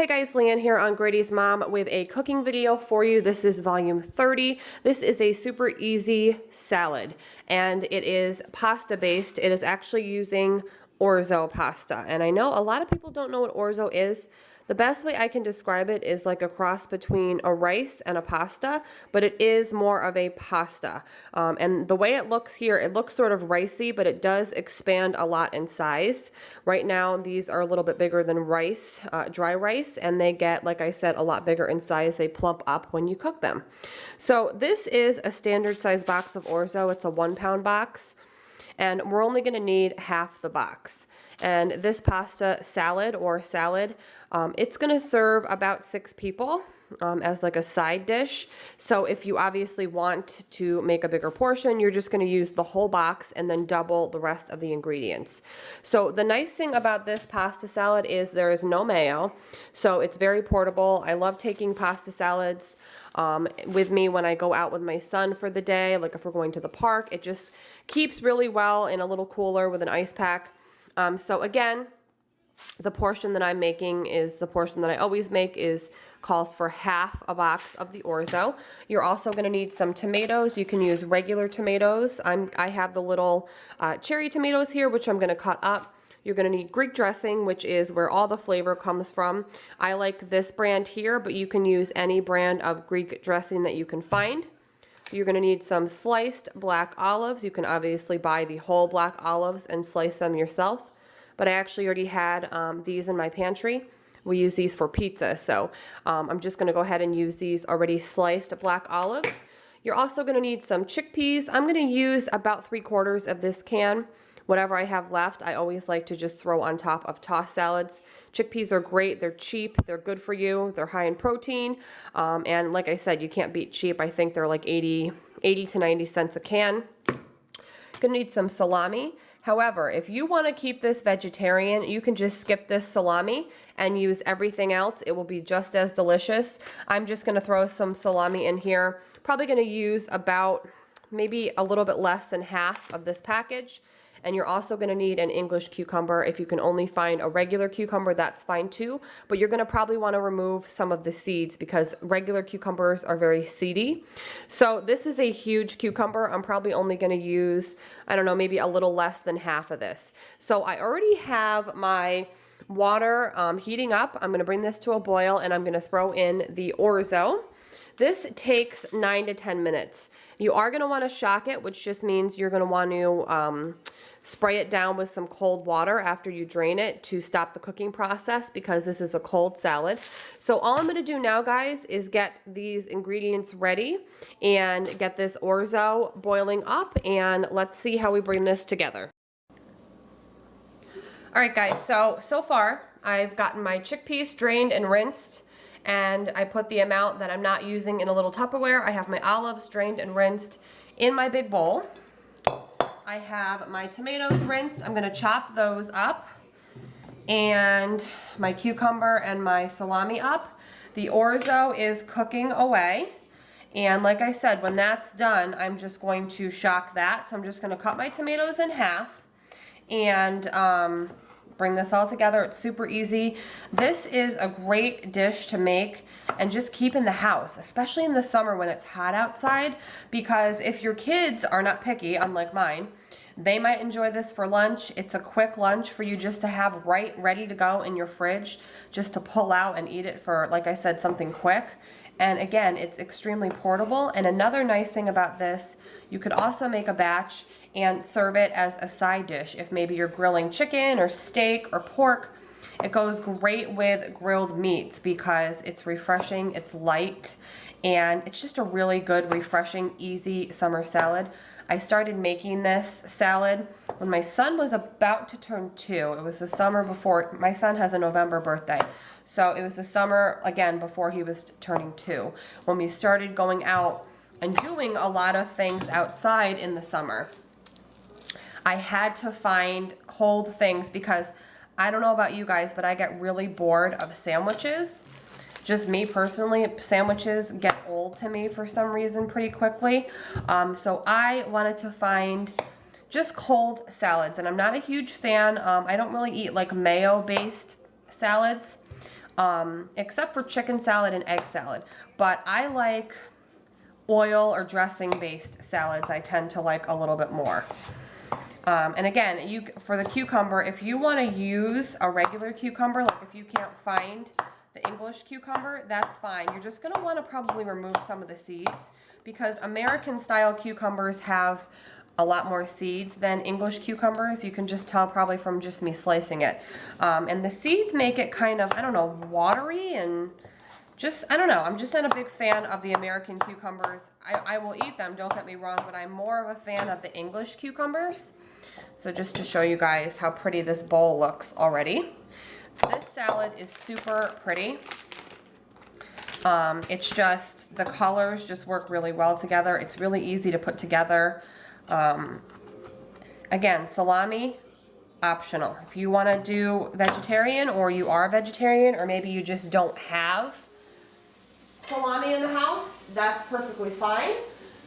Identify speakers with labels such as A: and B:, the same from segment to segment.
A: Hey guys, Leanne here on GradysMom with a cooking video for you. This is volume 30. This is a super easy salad and it is pasta based. It is actually using Orzo pasta. And I know a lot of people don't know what Orzo is. The best way I can describe it is like a cross between a rice and a pasta, but it is more of a pasta. And the way it looks here, it looks sort of ricey, but it does expand a lot in size. Right now, these are a little bit bigger than rice, dry rice, and they get, like I said, a lot bigger in size. They plump up when you cook them. So this is a standard size box of Orzo. It's a 1 pound box. And we're only going to need half the box. And this pasta salad it's going to serve about 6 people as like a side dish. So if you obviously want to make a bigger portion, you're just going to use the whole box and then double the rest of the ingredients. So the nice thing about this pasta salad is there is no mayo. So it's very portable. I love taking pasta salads with me when I go out with my son for the day, like if we're going to the park. It just keeps really well in a little cooler with an ice pack. So again, the portion that I'm making is the portion that I always make calls for half a box of the Orzo. You're also going to need some tomatoes. You can use regular tomatoes. I have the little cherry tomatoes here, which I'm going to cut up. You're going to need Greek dressing, which is where all the flavor comes from. I like this brand here, but you can use any brand of Greek dressing that you can find. You're going to need some sliced black olives. You can obviously buy the whole black olives and slice them yourself. But I actually already had these in my pantry. We use these for pizza. So I'm just going to go ahead and use these already sliced black olives. You're also going to need some chickpeas. I'm going to use about 3/4 of this can. Whatever I have left, I always like to just throw on top of tossed salads. Chickpeas are great. They're cheap. They're good for you. They're high in protein. And like I said, you can't beat cheap. I think they're like 80 to 90 cents a can. Gonna need some salami. However, if you want to keep this vegetarian, you can just skip this salami and use everything else. It will be just as delicious. I'm just going to throw some salami in here. Probably going to use about maybe a little bit less than half of this package. And you're also going to need an English cucumber. If you can only find a regular cucumber, that's fine too. But you're going to probably want to remove some of the seeds because regular cucumbers are very seedy. So this is a huge cucumber. I'm probably only going to use, I don't know, maybe a little less than half of this. So I already have my water heating up. I'm going to bring this to a boil and I'm going to throw in the Orzo. This takes 9 to 10 minutes. You are going to want to shock it, which just means you're going to want to spray it down with some cold water after you drain it to stop the cooking process because this is a cold salad. So all I'm going to do now, guys, is get these ingredients ready and get this Orzo boiling up, and let's see how we bring this together. All right, guys, so far I've gotten my chickpeas drained and rinsed, and I put the amount that I'm not using in a little Tupperware. I have my olives drained and rinsed in my big bowl. I have my tomatoes rinsed. I'm going to chop those up, and my cucumber and my salami up. The Orzo is cooking away, and like I said, when that's done, I'm just going to shock that. So I'm just going to cut my tomatoes in half and bring this all together. It's super easy. This is a great dish to make and just keep in the house, especially in the summer when it's hot outside, because if your kids are not picky, unlike mine, they might enjoy this for lunch. It's a quick lunch for you just to have ready to go in your fridge, just to pull out and eat it for, like I said, something quick. And again, it's extremely portable. And another nice thing about this, you could also make a batch and serve it as a side dish. If maybe you're grilling chicken or steak or pork, it goes great with grilled meats because it's refreshing, it's light, and it's just a really good, refreshing, easy summer salad. I started making this salad when my son was about to turn 2. It was the summer before. My son has a November birthday. So it was the summer, again, before he was turning 2, when we started going out and doing a lot of things outside in the summer. I had to find cold things because I don't know about you guys, but I get really bored of sandwiches. Just me personally, sandwiches get old to me for some reason pretty quickly. So I wanted to find just cold salads, and I'm not a huge fan. I don't really eat like mayo-based salads. except for chicken salad and egg salad. But I like oil or dressing based salads. I tend to like a little bit more. And again, for the cucumber, if you want to use a regular cucumber, like if you can't find the English cucumber, that's fine. You're just going to want to probably remove some of the seeds because American style cucumbers have a lot more seeds than English cucumbers. You can just tell probably from just me slicing it. And the seeds make it kind of, I don't know, watery and just, I don't know. I'm just not a big fan of the American cucumbers. I will eat them, don't get me wrong, but I'm more of a fan of the English cucumbers. So just to show you guys how pretty this bowl looks already. This salad is super pretty. It's just, the colors just work really well together. It's really easy to put together. Again, salami, optional. If you want to do vegetarian or you are a vegetarian or maybe you just don't have salami in the house, that's perfectly fine.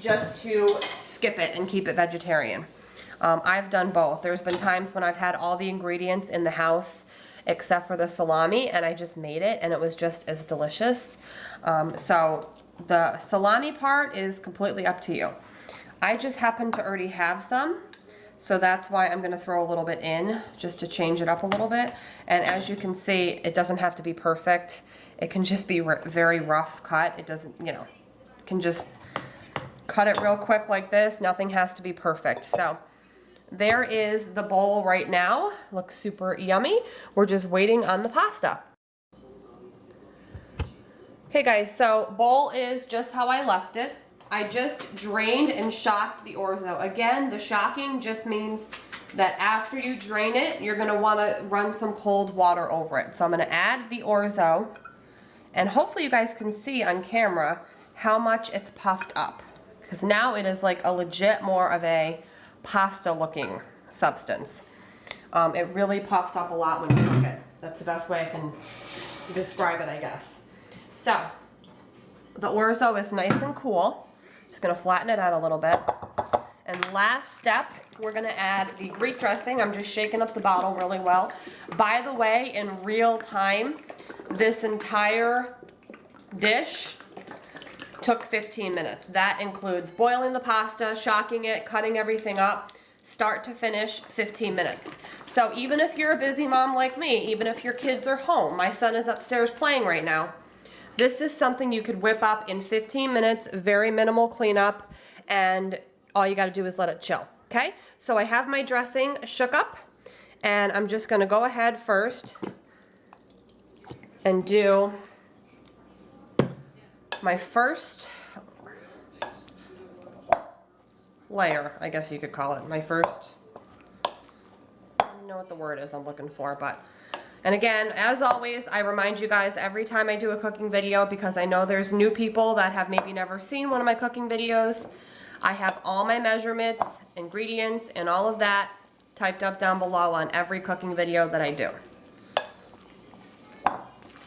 A: Just to skip it and keep it vegetarian. I've done both. There's been times when I've had all the ingredients in the house except for the salami and I just made it and it was just as delicious. So the salami part is completely up to you. I just happen to already have some, so that's why I'm going to throw a little bit in just to change it up a little bit. And as you can see, it doesn't have to be perfect. It can just be very rough cut. It doesn't, you know, can just cut it real quick like this. Nothing has to be perfect. So there is the bowl right now. Looks super yummy. We're just waiting on the pasta. Okay guys, so bowl is just how I left it. I just drained and shocked the orzo. Again, the shocking just means that after you drain it, you're gonna wanna run some cold water over it. So I'm gonna add the orzo, and hopefully you guys can see on camera how much it's puffed up. Because now it is like a legit more of a pasta looking substance. It really puffs up a lot when you cook it. That's the best way I can describe it, I guess. So, the orzo is nice and cool. Just gonna flatten it out a little bit. And last step, we're gonna add the Greek dressing. I'm just shaking up the bottle really well. By the way, in real time, this entire dish took 15 minutes. That includes boiling the pasta, shocking it, cutting everything up, start to finish, 15 minutes. So even if you're a busy mom like me, even if your kids are home, my son is upstairs playing right now, this is something you could whip up in 15 minutes, very minimal cleanup, and all you gotta do is let it chill, okay? So I have my dressing shook up, and I'm just gonna go ahead first and do my first layer, I guess you could call it. My first, I don't know what the word is I'm looking for, but, and again, as always, I remind you guys every time I do a cooking video, because I know there's new people that have maybe never seen one of my cooking videos, I have all my measurements, ingredients, and all of that typed up down below on every cooking video that I do.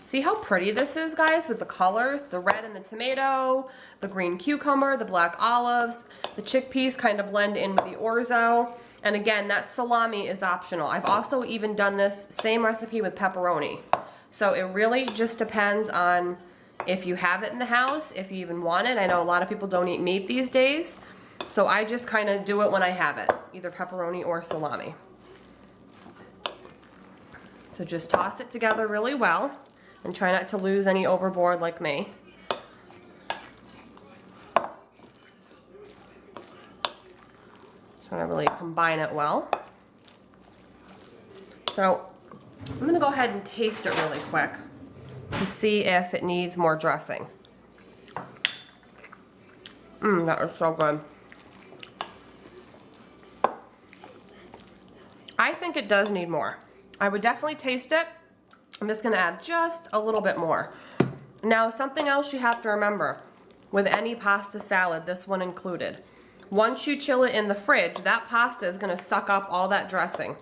A: See how pretty this is, guys, with the colors, the red and the tomato, the green cucumber, the black olives, the chickpeas kind of blend in with the orzo. And again, that salami is optional. I've also even done this same recipe with pepperoni. So it really just depends on if you have it in the house, if you even want it. I know a lot of people don't eat meat these days, so I just kind of do it when I have it, either pepperoni or salami. So just toss it together really well. And try not to lose any overboard like me. Just want to really combine it well. So I'm going to go ahead and taste it really quick to see if it needs more dressing. That was so good. I think it does need more. I would definitely taste it. I'm just going to add just a little bit more. Now, something else you have to remember with any pasta salad, this one included. Once you chill it in the fridge, that pasta is going to suck up all that dressing.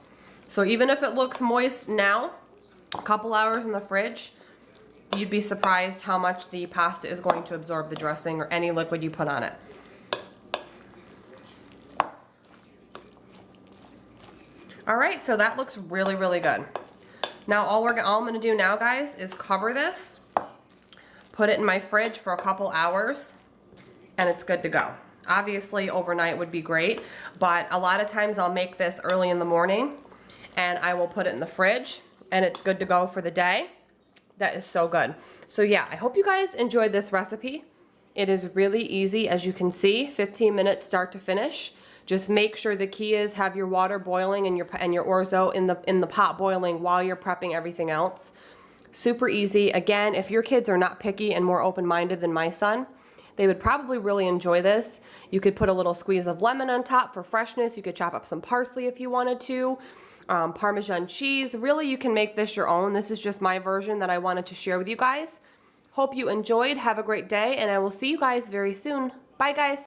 A: So even if it looks moist now, a couple hours in the fridge, you'd be surprised how much the pasta is going to absorb the dressing or any liquid you put on it. All right, so that looks really, really good. Now all I'm gonna do now, guys, is cover this, put it in my fridge for a couple hours, and it's good to go. Obviously overnight would be great, but a lot of times I'll make this early in the morning and I will put it in the fridge and it's good to go for the day. That is so good. So yeah, I hope you guys enjoyed this recipe. It is really easy, as you can see, 15 minutes start to finish. Just make sure the key is have your water boiling and your orzo in the pot boiling while you're prepping everything else. Super easy. Again, if your kids are not picky and more open-minded than my son, they would probably really enjoy this. You could put a little squeeze of lemon on top for freshness. You could chop up some parsley if you wanted to. Parmesan cheese. Really, you can make this your own. This is just my version that I wanted to share with you guys. Hope you enjoyed. Have a great day, and I will see you guys very soon. Bye, guys.